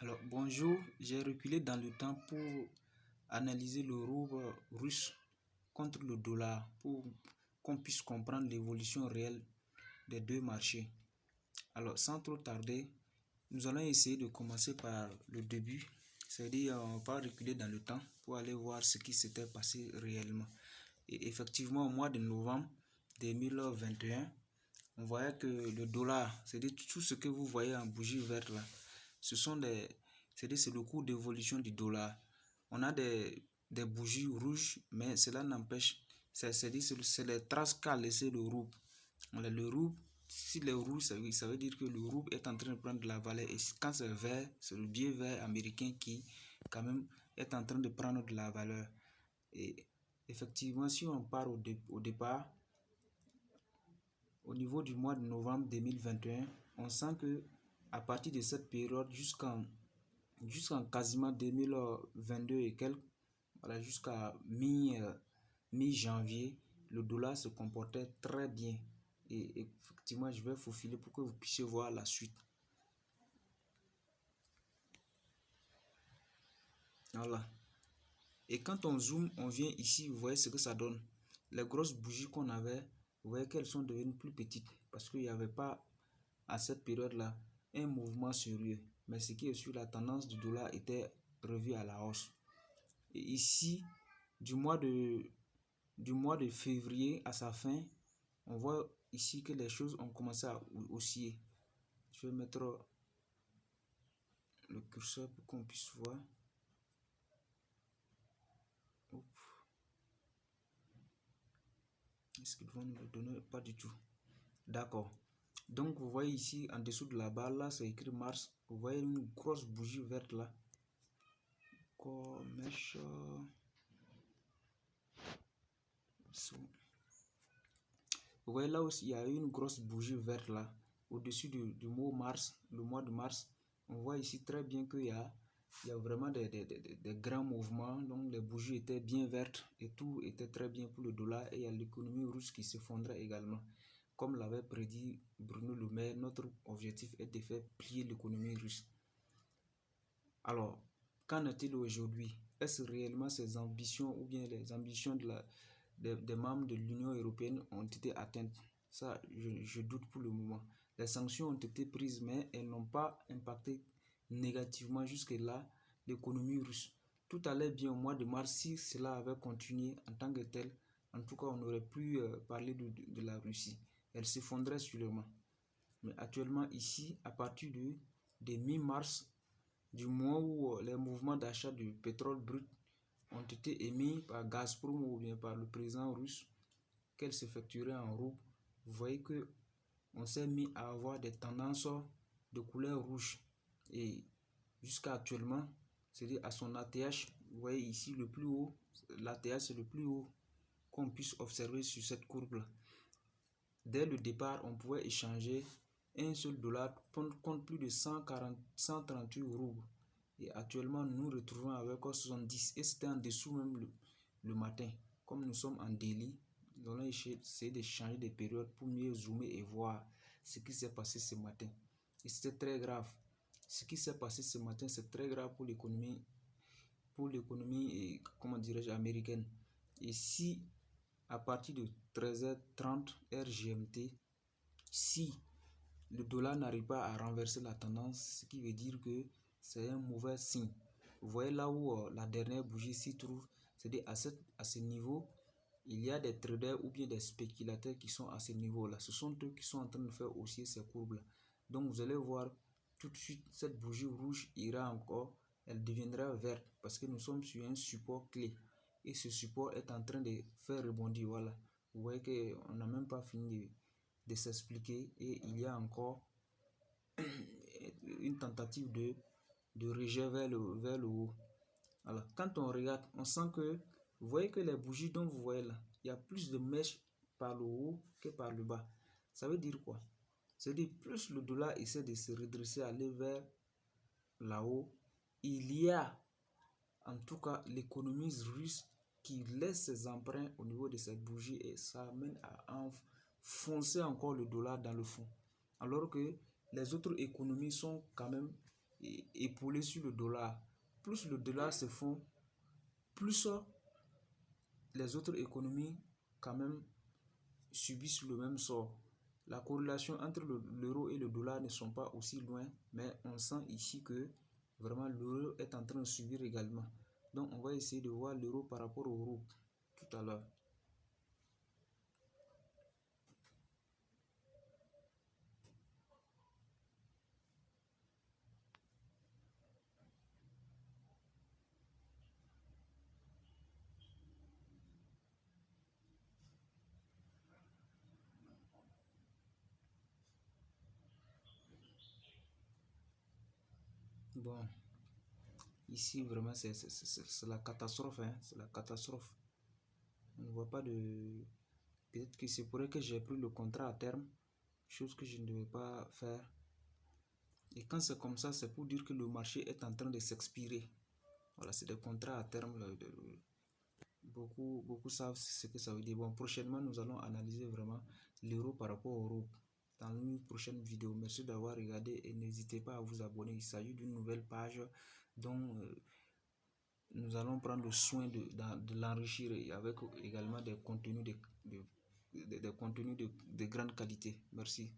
Alors, bonjour, j'ai reculé dans le temps pour analyser le rouble russe contre le dollar pour qu'on puisse comprendre l'évolution réelle des deux marchés. Alors, sans trop tarder, nous allons essayer de commencer par le début, c'est-à-dire on va reculer dans le temps pour aller voir ce qui s'était passé réellement. Et effectivement, au mois de novembre 2021, on voyait que le dollar, c'est-à-dire tout ce que vous voyez en bougie verte là, ce sont c'est le cours d'évolution du dollar. On a des bougies rouges, mais cela n'empêche, c'est les traces qu'a laissé le rouble. Le rouble, si le rouge, ça veut dire que le rouble est en train de prendre de la valeur. Et quand c'est vert, c'est le billet vert américain qui, quand même, est en train de prendre de la valeur. Et effectivement, si on part au départ, au niveau du mois de novembre 2021, on sent que à partir de cette période jusqu'en quasiment 2022 et quelques, voilà, jusqu'à mi-janvier, le dollar se comportait très bien. Et effectivement, je vais faufiler pour que vous puissiez voir la suite. Voilà. Et quand on zoome, on vient ici, vous voyez ce que ça donne. Les grosses bougies qu'on avait, vous voyez qu'elles sont devenues plus petites parce qu'il n'y avait pas à cette période-là un mouvement sérieux. Mais ce qui est sûr, la tendance du dollar était revue à la hausse. Et ici, du mois de février à sa fin, on voit ici que les choses ont commencé à osciller. Je vais mettre le curseur pour qu'on puisse voir. Est-ce qu'ils vont nous le donner? Pas du tout. D'accord. Donc, vous voyez ici, en dessous de la barre, là, c'est écrit Mars. Vous voyez une grosse bougie verte là. Vous voyez là aussi, il y a une grosse bougie verte là, au-dessus du mot Mars, le mois de mars. On voit ici très bien qu'il y a vraiment des grands mouvements. Donc les bougies étaient bien vertes et tout était très bien pour le dollar. Et il y a l'économie russe qui s'effondrait également. Comme l'avait prédit Bruno Le Maire, notre objectif est de faire plier l'économie russe. Alors, qu'en est-il aujourd'hui? Est-ce réellement ces ambitions ou bien les ambitions des membres de l'Union européenne ont été atteintes? Ça, je doute pour le moment. Les sanctions ont été prises, mais elles n'ont pas impacté négativement jusque-là l'économie russe. Tout allait bien au mois de mars si cela avait continué en tant que tel. En tout cas, on aurait pu parler de la Russie. Elle s'effondrait sûrement. Mais actuellement, ici, à partir de mi-mars, du moment où les mouvements d'achat du pétrole brut ont été émis par Gazprom ou bien par le président russe, qu'elle s'effectuerait en rouble, vous voyez que on s'est mis à avoir des tendances de couleur rouge. Et jusqu'à actuellement, c'est-à-dire à son ATH, vous voyez ici le plus haut, l'ATH c'est le plus haut qu'on puisse observer sur cette courbe-là. Dès le départ, on pouvait échanger un seul dollar contre plus de 138 roubles. Et actuellement, nous nous retrouvons avec 70 et c'était en dessous même le matin. Comme nous sommes en délit, nous allons essayer de changer de période pour mieux zoomer et voir ce qui s'est passé ce matin. Et c'était très grave. Ce qui s'est passé ce matin, c'est très grave pour l'économie, comment dirais-je, américaine. Et si à partir de 13h30 heure GMT, si le dollar n'arrive pas à renverser la tendance, ce qui veut dire que c'est un mauvais signe. Vous voyez là où la dernière bougie s'y trouve, c'est-à-dire à ce niveau, il y a des traders ou bien des spéculateurs qui sont à ce niveau-là. Ce sont eux qui sont en train de faire aussi ces courbes-là. Donc vous allez voir tout de suite, cette bougie rouge ira encore, elle deviendra verte parce que nous sommes sur un support clé. Et ce support est en train de faire rebondir. Voilà. Vous voyez qu'on n'a même pas fini de s'expliquer et il y a encore une tentative de rejet vers le haut. Alors, quand on regarde, on sent que, vous voyez que les bougies dont vous voyez là, il y a plus de mèches par le haut que par le bas. Ça veut dire quoi? Ça veut dire plus le dollar essaie de se redresser, aller vers là-haut, il y a en tout cas l'économie russe qui laisse ses empreintes au niveau de cette bougie et ça amène à enfoncer encore le dollar dans le fond. Alors que les autres économies sont quand même épauler sur le dollar. Plus le dollar se fond, plus les autres économies quand même subissent le même sort. La corrélation entre l'euro et le dollar ne sont pas aussi loin, mais on sent ici que vraiment l'euro est en train de subir également. Donc on va essayer de voir l'euro par rapport au rouble tout à l'heure. Bon, ici vraiment c'est la catastrophe, hein? C'est la catastrophe. On ne voit pas de... Peut-être que c'est pour que j'ai pris le contrat à terme, chose que je ne devais pas faire. Et quand c'est comme ça, c'est pour dire que le marché est en train de s'expirer. Voilà, c'est des contrats à terme. Beaucoup savent ce que ça veut dire. Bon, prochainement, nous allons analyser vraiment l'euro par rapport au rouble dans une prochaine vidéo. Merci d'avoir regardé et n'hésitez pas à vous abonner. Il s'agit d'une nouvelle page dont nous allons prendre soin de l'enrichir avec également des contenus des contenus de grande qualité. Merci.